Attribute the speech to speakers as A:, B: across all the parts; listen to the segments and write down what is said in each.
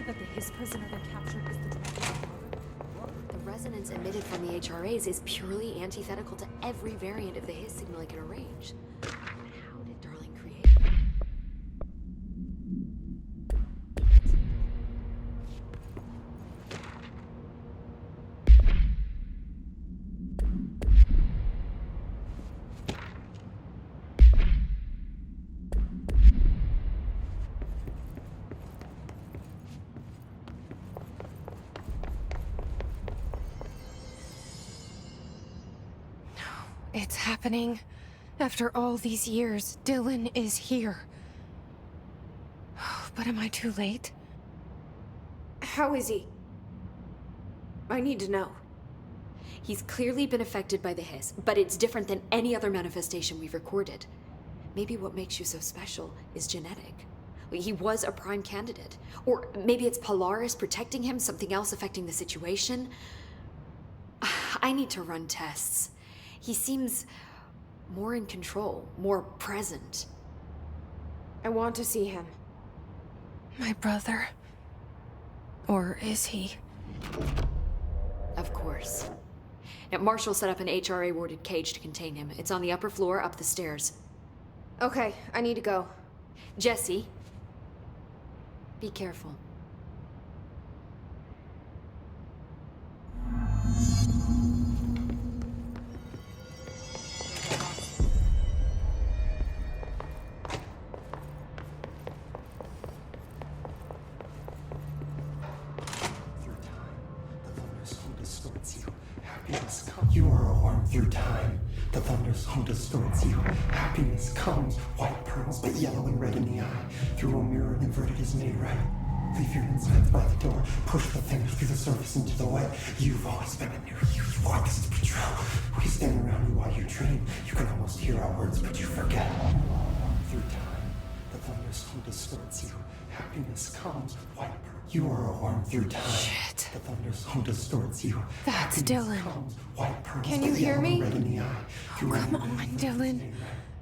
A: clear that the Hiss prisoner they captured is the director?
B: The resonance emitted from the HRAs is purely antithetical to every variant of the Hiss signal I can arrange. But how did Darling create it?
C: It's happening. After all these years, Dylan is here. But am I too late?
B: How is he? I need to know. He's clearly been affected by the Hiss, but it's different than any other manifestation we've recorded. Maybe what makes you so special is genetic. He was a prime candidate. Or maybe it's Polaris protecting him, something else affecting the situation. I need to run tests. He seems more in control, more present.
C: I want to see him. My brother? Or is he?
B: Of course. Now, Marshall set up an HRA-warded cage to contain him. It's on the upper floor, up the stairs.
C: Okay, I need to go.
B: Jesse, be careful.
D: You are a worm through time. The thunder's home distorts you. Happiness comes, white pearls, but yellow and red in the eye. Through a mirror, inverted is made right. Leave your insides by the door. Push the fingers through the surface into the way. You've always been a new you. You want this to be true. We stand around you while you dream. You can almost hear our words, but you forget. Through time, the thunder's home distorts you. Happiness comes, white pearls. You are a worm through time.
C: Shit.
D: The thunder's home distorts you.
C: That's Dylan.
D: Can
C: you hear me?
D: Come
C: on, Dylan.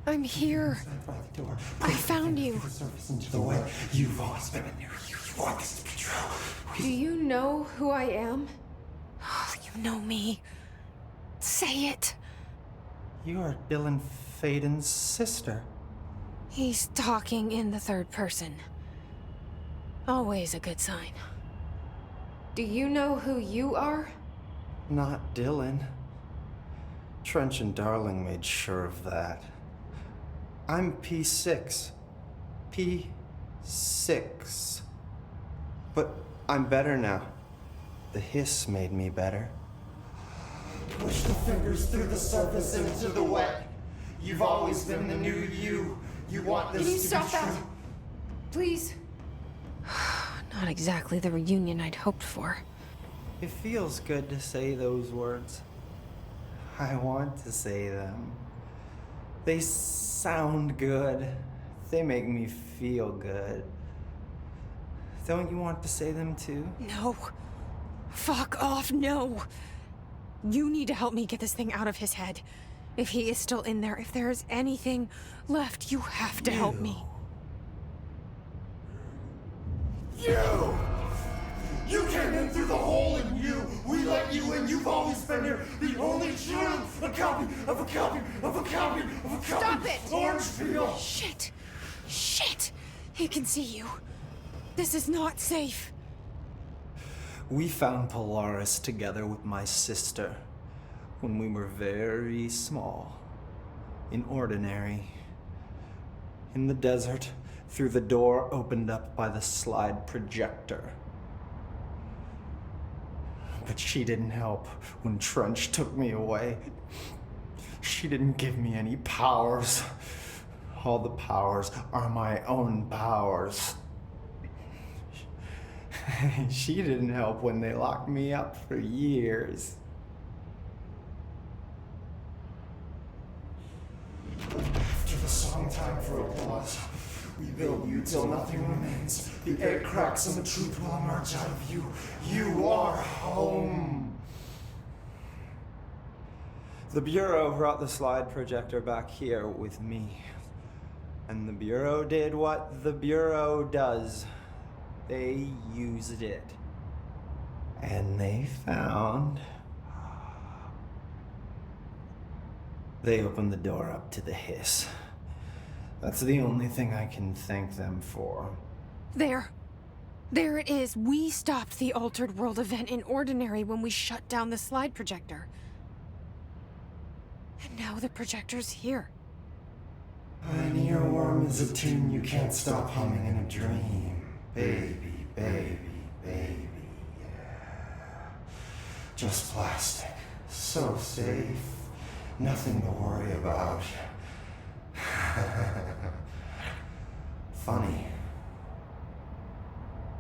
C: I'm here. I found you.
D: You've always been in here. You want this to be true.
C: Do you know who I am? You know me. Say it.
D: You are Dylan Faden's sister.
C: He's talking in the third person. Always a good sign. Do you know who you are?
D: Not Dylan. Trench and Darling made sure of that. I'm P6. P6. But I'm better now. The Hiss made me better. Push the fingers through the surface into the wet. You've always been the new you. You want this to be true.
C: Can you stop that? Please? Not exactly the reunion I'd hoped for.
D: It feels good to say those words. I want to say them. They sound good. They make me feel good. Don't you want to say them too?
C: No. Fuck off, no. You need to help me get this thing out of his head. If he is still in there, if there is anything left, you have to help me.
D: You came in through the hole in you. We let you in. You've always been here. The only true. A copy of a copy of a copy of a copy.
C: Stop it!
D: Orange peel.
C: Shit. Shit. He can see you. This is not safe.
D: We found Polaris together with my sister when we were very small. In Ordinary. In the desert. Through the door opened up by the slide projector. But she didn't help when Trench took me away. She didn't give me any powers. All the powers are my own powers. She didn't help when they locked me up for years. After the song time for applause, we build you till nothing remains. The air cracks and the truth will emerge out of you. You are home. The Bureau brought the slide projector back here with me. And the Bureau did what the Bureau does.
E: They used it. And they found... They opened the door up to the hiss. That's the only thing I can thank them for.
C: There. There it is. We stopped the Altered World event in Ordinary when we shut down the slide projector. And now the projector's here.
D: An earworm is a tune you can't stop humming in a dream. Baby, baby, baby, yeah. Just plastic. So safe. Nothing to worry about. Funny.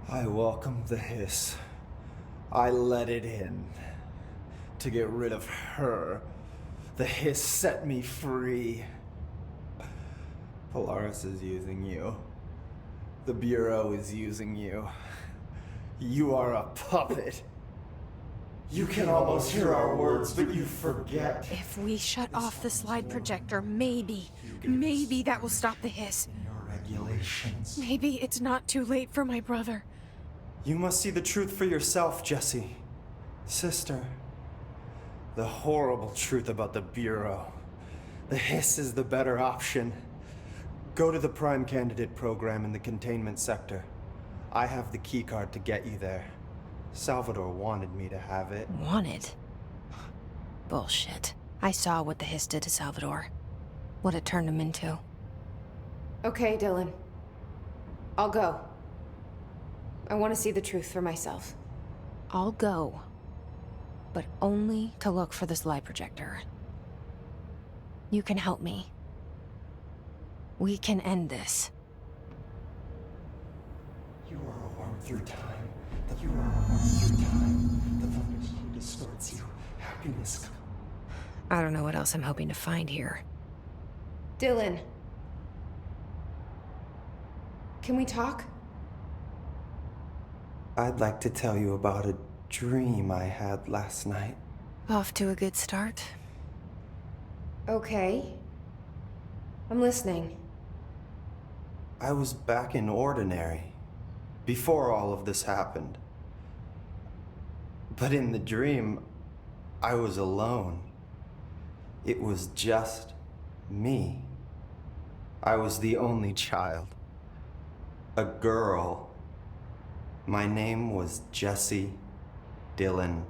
E: I welcomed the hiss. I let it in. To get rid of her. The hiss set me free. Polaris is using you. The Bureau is using you. You are a puppet.
D: You can almost hear our words, but you forget.
C: If we shut off the slide projector, maybe that will stop the hiss.
D: Your regulations.
C: Maybe it's not too late for my brother.
E: You must see the truth for yourself, Jesse. Sister. The horrible truth about the Bureau. The hiss is the better option. Go to the Prime Candidate program in the containment sector. I have the keycard to get you there. Salvador wanted me to have it.
C: Wanted? Bullshit. I saw what the hiss did to Salvador. What it turned him into.
B: Okay, Dylan. I'll go. I want to see the truth for myself.
C: I'll go. But only to look for the slide projector. You can help me. We can end this.
D: You are a worm through time. You are a worm through time. The thunderstorm distorts you. Happiness.
C: I don't know what else I'm hoping to find here.
B: Dylan. Can we talk?
E: I'd like to tell you about a dream I had last night.
C: Off to a good start.
B: Okay. I'm listening.
E: I was back in Ordinary, before all of this happened. But in the dream, I was alone. It was just me. I was the only child. A girl. My name was Jesse Dylan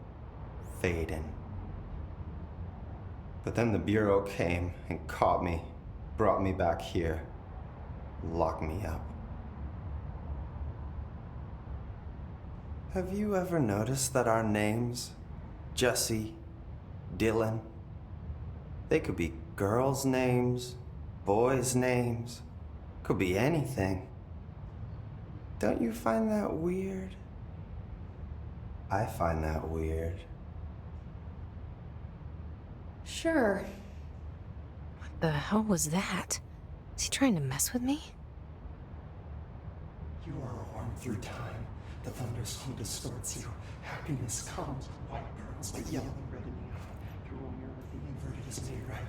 E: Faden. But then the Bureau came and caught me, brought me back here, locked me up. Have you ever noticed that our names, Jesse, Dylan, they could be girls' names, boys' names, could be anything. Don't you find that weird? I find that weird.
B: Sure.
C: What the hell was that? Is he trying to mess with me?
D: You are a worm through time. The thunderstorm distorts you. Happiness comes. White pearls, but yellow and red in the eye. Through a mirror, the inverted is made right.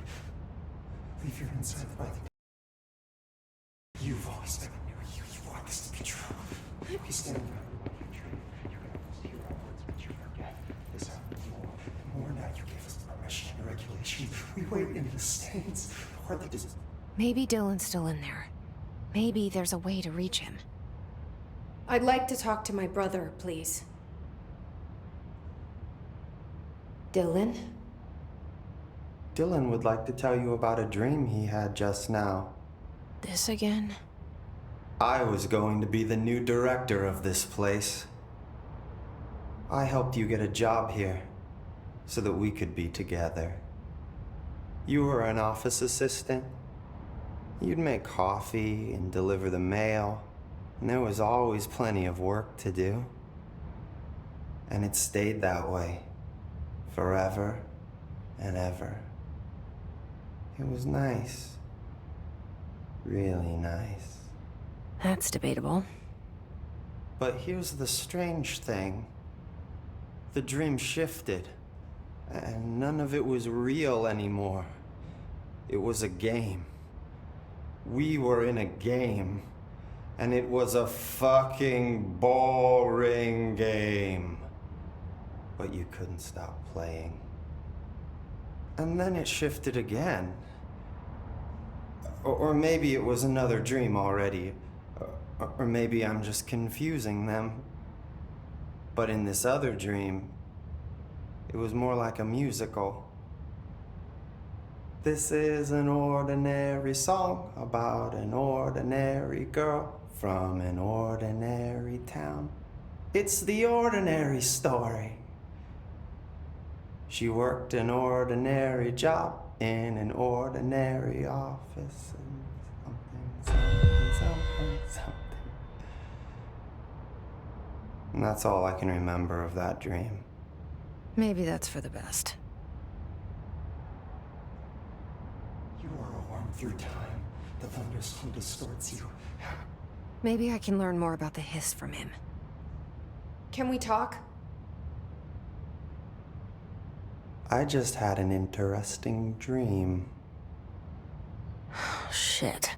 D: Leave your inside by the... You've always been a new you. You want this to be true. We stand around your dream. You're gonna almost hear our words, but you forget. This happens more and more now. You gave us the permission and regulation. We wait in the stands. Or the dis...
C: Maybe Dylan's still in there. Maybe there's a way to reach him.
B: I'd like to talk to my brother, please. Dylan?
E: Dylan would like to tell you about a dream he had just now.
C: This again?
E: I was going to be the new director of this place. I helped you get a job here, so that we could be together. You were an office assistant. You'd make coffee and deliver the mail, and there was always plenty of work to do. And it stayed that way, forever and ever. It was nice. Really nice.
C: That's debatable.
E: But here's the strange thing. The dream shifted, and none of it was real anymore. It was a game. We were in a game, And it was a fucking boring game. But you couldn't stop playing. And then it shifted again. Or maybe it was another dream already. Or maybe I'm just confusing them. But in this other dream, it was more like a musical. This is an ordinary song about an ordinary girl from an ordinary town. It's the ordinary story. She worked an ordinary job in an ordinary office and something. And that's all I can remember of that dream.
C: Maybe that's for the best.
D: You are a worm through time. The thunderstorm distorts you.
C: Maybe I can learn more about the hiss from him.
B: Can we talk?
E: I just had an interesting dream.
C: Shit.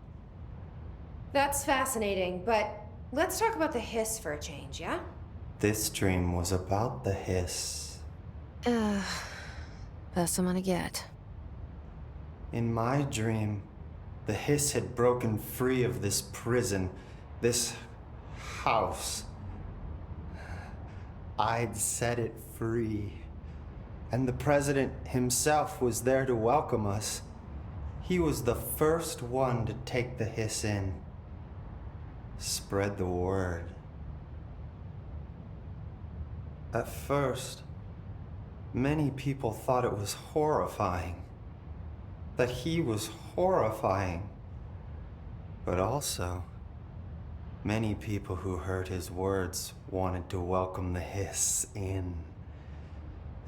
B: That's fascinating, but let's talk about the hiss for a change, yeah?
E: This dream was about the hiss.
C: Best I'm gonna get.
E: In my dream, the hiss had broken free of this prison, this house. I'd set it free. And the president himself was there to welcome us. He was the first one to take the hiss in. Spread the word. At first, many people thought it was horrifying. That he was horrifying. But also, many people who heard his words wanted to welcome the hiss in.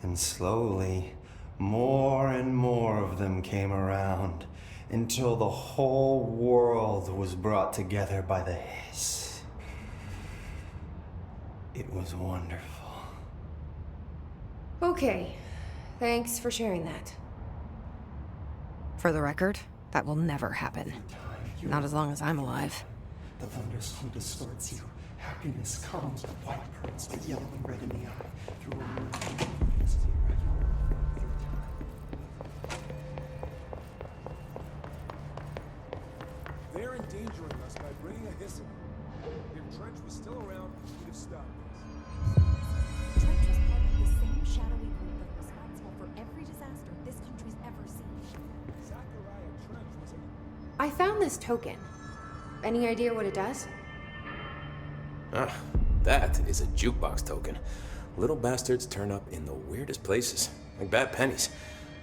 E: And slowly, more and more of them came around until the whole world was brought together by the hiss. It was wonderful.
B: Okay. Thanks for sharing that.
C: For the record, that will never happen. Not as long as I'm alive.
D: The thunderstorm distorts you. Happiness comes, white pearls, but yellow and red in the eye. Through a mirror.
F: They're endangering us by bringing a hissing. If Trench was still around, he'd have stopped this.
A: Trench was part of the same shadowy group that was responsible for every disaster this country's ever seen.
F: Zachariah Trench was a...
B: I found this token. Any idea what it does?
G: Ah, that is a jukebox token. Little bastards turn up in the weirdest places, like bad pennies.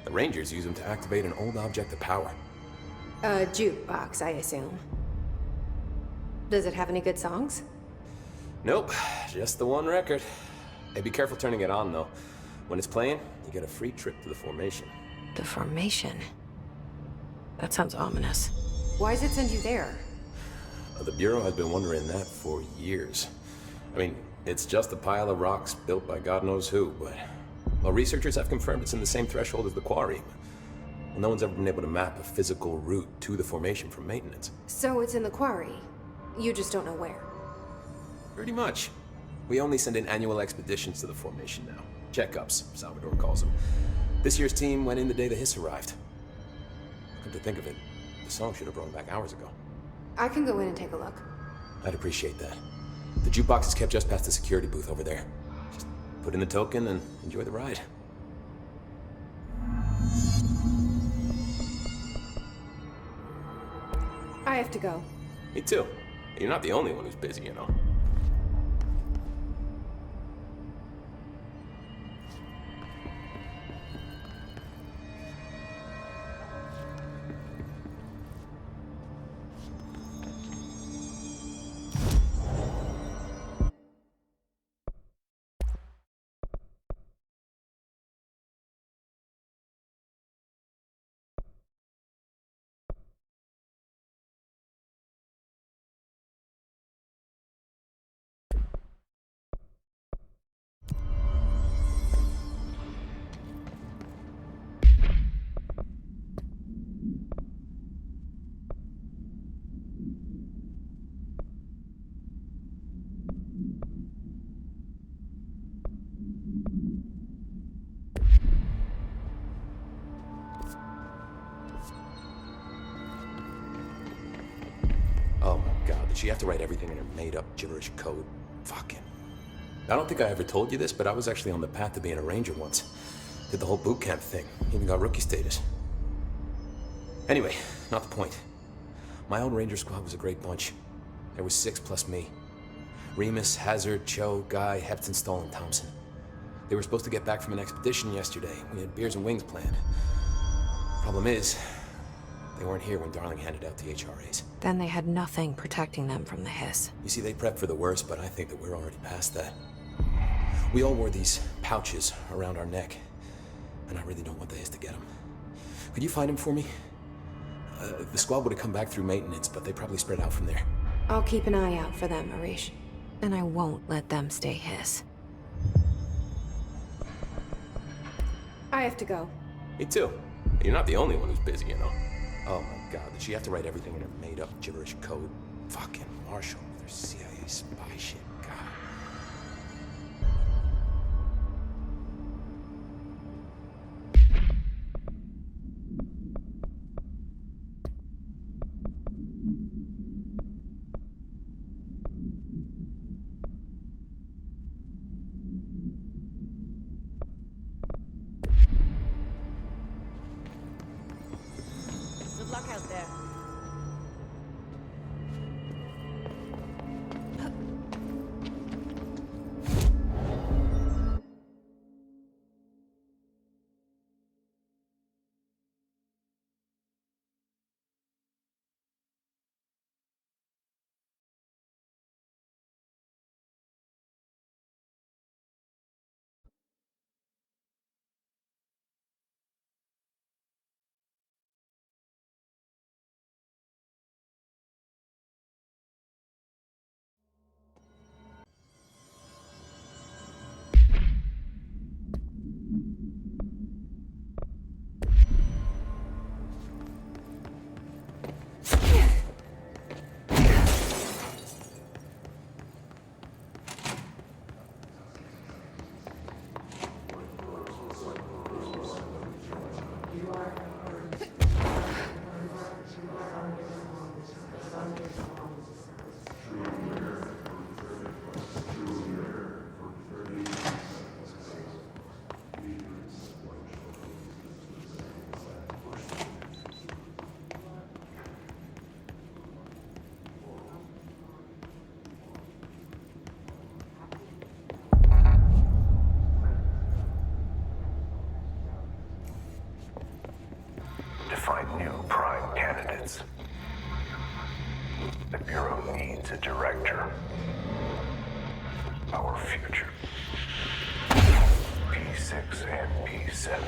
G: The Rangers use them to activate an old object of power.
B: A jukebox, I assume. Does it have any good songs?
G: Nope, just the one record. Hey, be careful turning it on, though. When it's playing, you get a free trip to the formation.
C: The formation? That sounds ominous.
B: Why does it send you there?
G: The Bureau has been wondering that for years. I mean, it's just a pile of rocks built by God knows who, but... Well, researchers have confirmed it's in the same threshold as the quarry. Well, no one's ever been able to map a physical route to the formation for maintenance.
B: So it's in the quarry. You just don't know where.
G: Pretty much. We only send in annual expeditions to the formation now. Checkups, Salvador calls them. This year's team went in the day the hiss arrived. Come to think of it, the song should have brought back hours ago.
B: I can go in and take a look.
G: I'd appreciate that. The jukebox is kept just past the security booth over there. Just put in the token and enjoy the ride.
B: I have to go.
G: Me too. You're not the only one who's busy, you know. she have to write everything in her made-up gibberish code? Fucking. I don't think I ever told you this, but I was actually on the path to being a ranger once. Did the whole boot camp thing. Even got rookie status. Anyway, not the point. My old ranger squad was a great bunch. There was 6 plus me. Remus, Hazard, Cho, Guy, Hepton, Stoll, and Thompson. They were supposed to get back from an expedition yesterday. We had beers and wings planned. Problem is, they weren't here when Darling handed out the HRAs.
C: Then they had nothing protecting them from the hiss.
G: You see, they prepped for the worst, but I think that we're already past that. We all wore these pouches around our neck, and I really don't want the hiss to get them. Could you find them for me? The squad would have come back through maintenance, but they probably spread out from there.
C: I'll keep an eye out for them, Arish. And I won't let them stay hiss.
B: I have to go.
G: Me too. You're not the only one who's busy, you know. Oh my god, did she have to write everything in her made-up gibberish code? Fucking Marshall with her CIA spy shit. God.
A: Good luck out there.
H: To find new prime candidates. The Bureau needs a director. Our future. P6 and P7.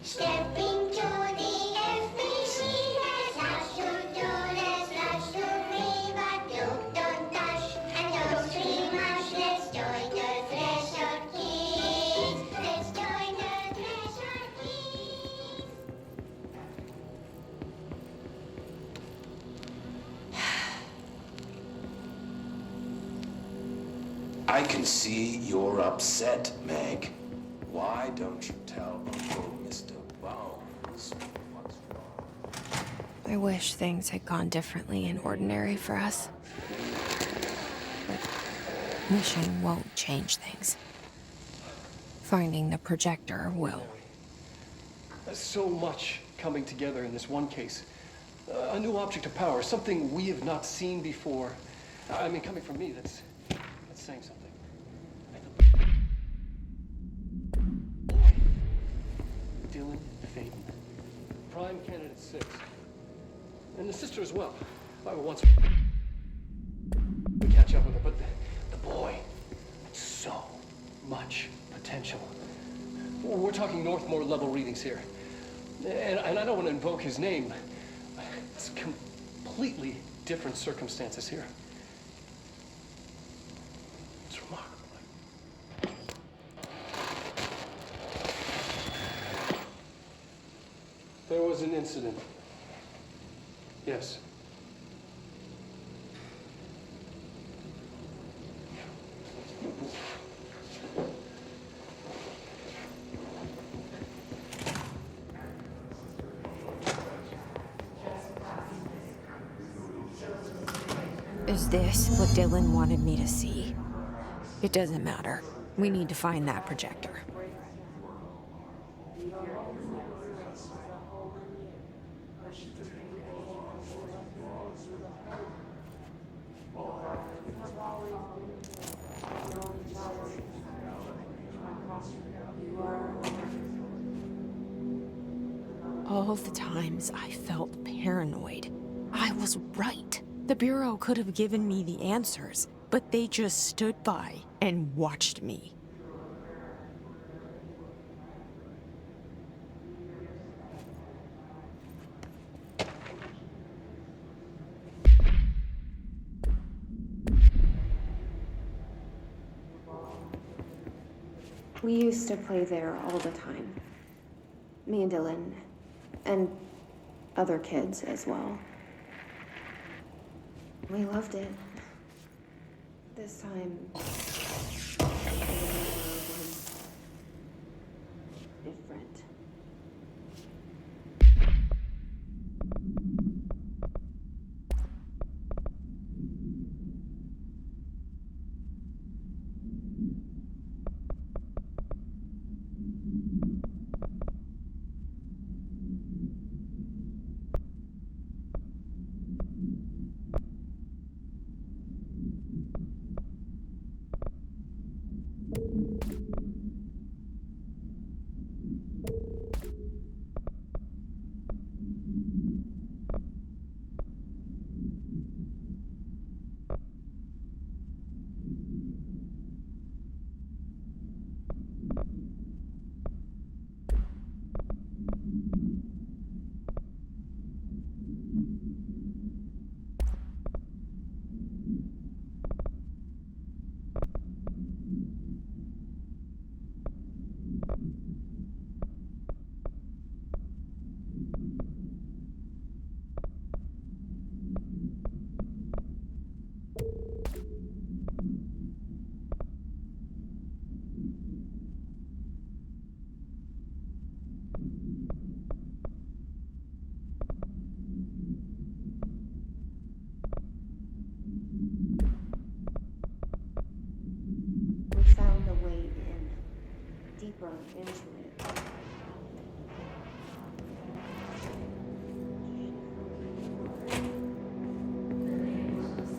I: Stepping to the FBC, there's lots to do, there's lots to read, but don't dash and don't scream much. Let's join the Thresher Kids. Let's join the Thresher Kids.
J: I can see you're upset, Meg. Why don't you tell Uncle Mr. Bones what's wrong?
C: I wish things had gone differently and ordinary for us. But wishing won't change things. Finding the projector will.
K: There's so much coming together in this one case. A new object of power, something we have not seen before. I mean, coming from me, that's saying something. Boy, Dylan Faden, Prime Candidate 6. And the sister as well. I once we catch up with her, but the boy, so much potential. We're talking Northmore level readings here. And I don't want to invoke his name. It's completely different circumstances here. It's remarkable. There was an incident. Yes.
C: Is this what Dylan wanted me to see? It doesn't matter. We need to find that projector. All the times I felt paranoid, I was right. The Bureau could have given me the answers, but they just stood by and watched me.
B: We used to play there all the time. Me and Dylan, and other kids as well. We loved it. This time, different. We found a way in, deeper into it.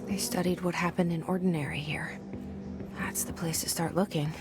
C: They studied what happened in Ordinary here. That's the place to start looking.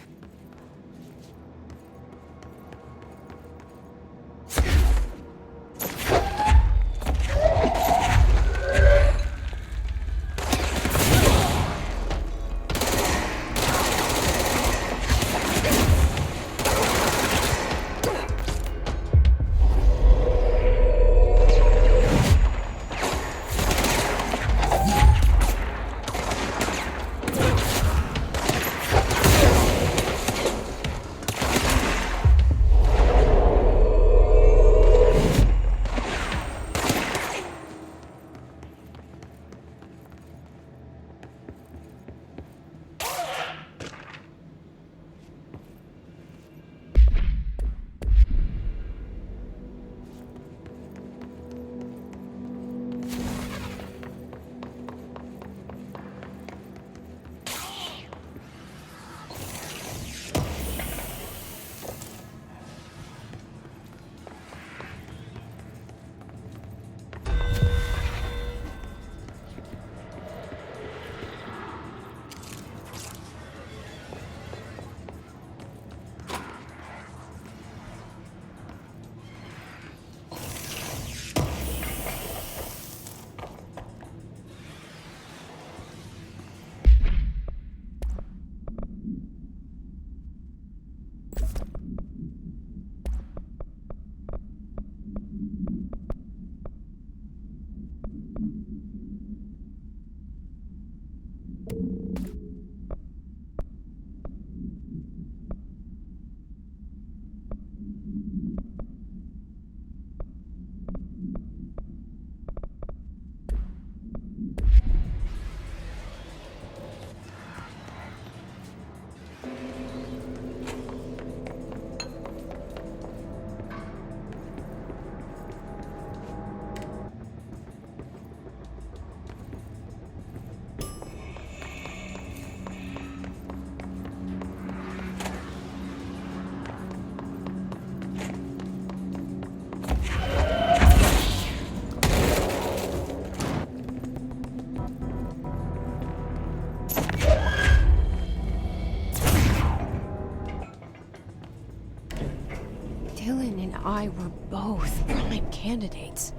C: why we're both prime candidates.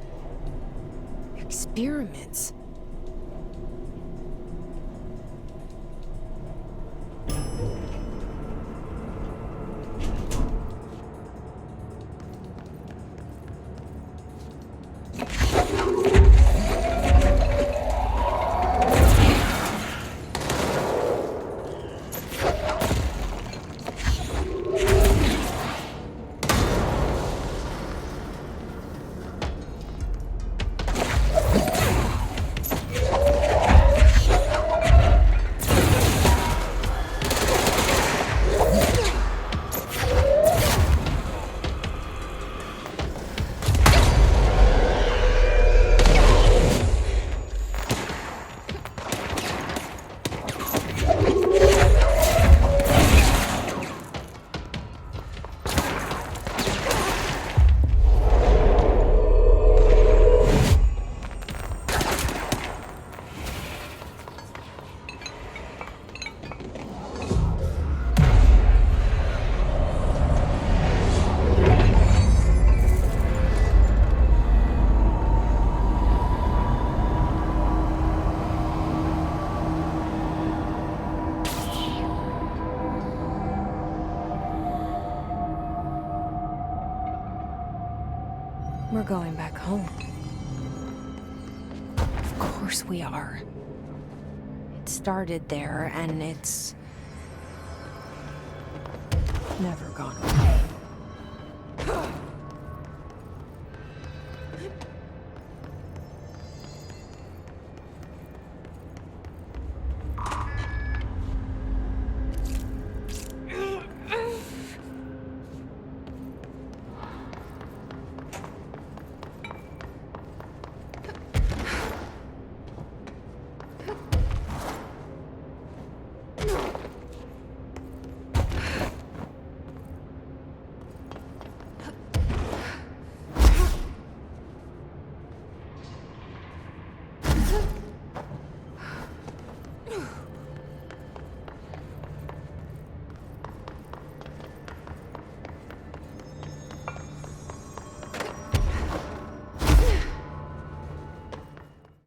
C: Experiments. We're going back home. Of course we are. It started there, and it's never gone away.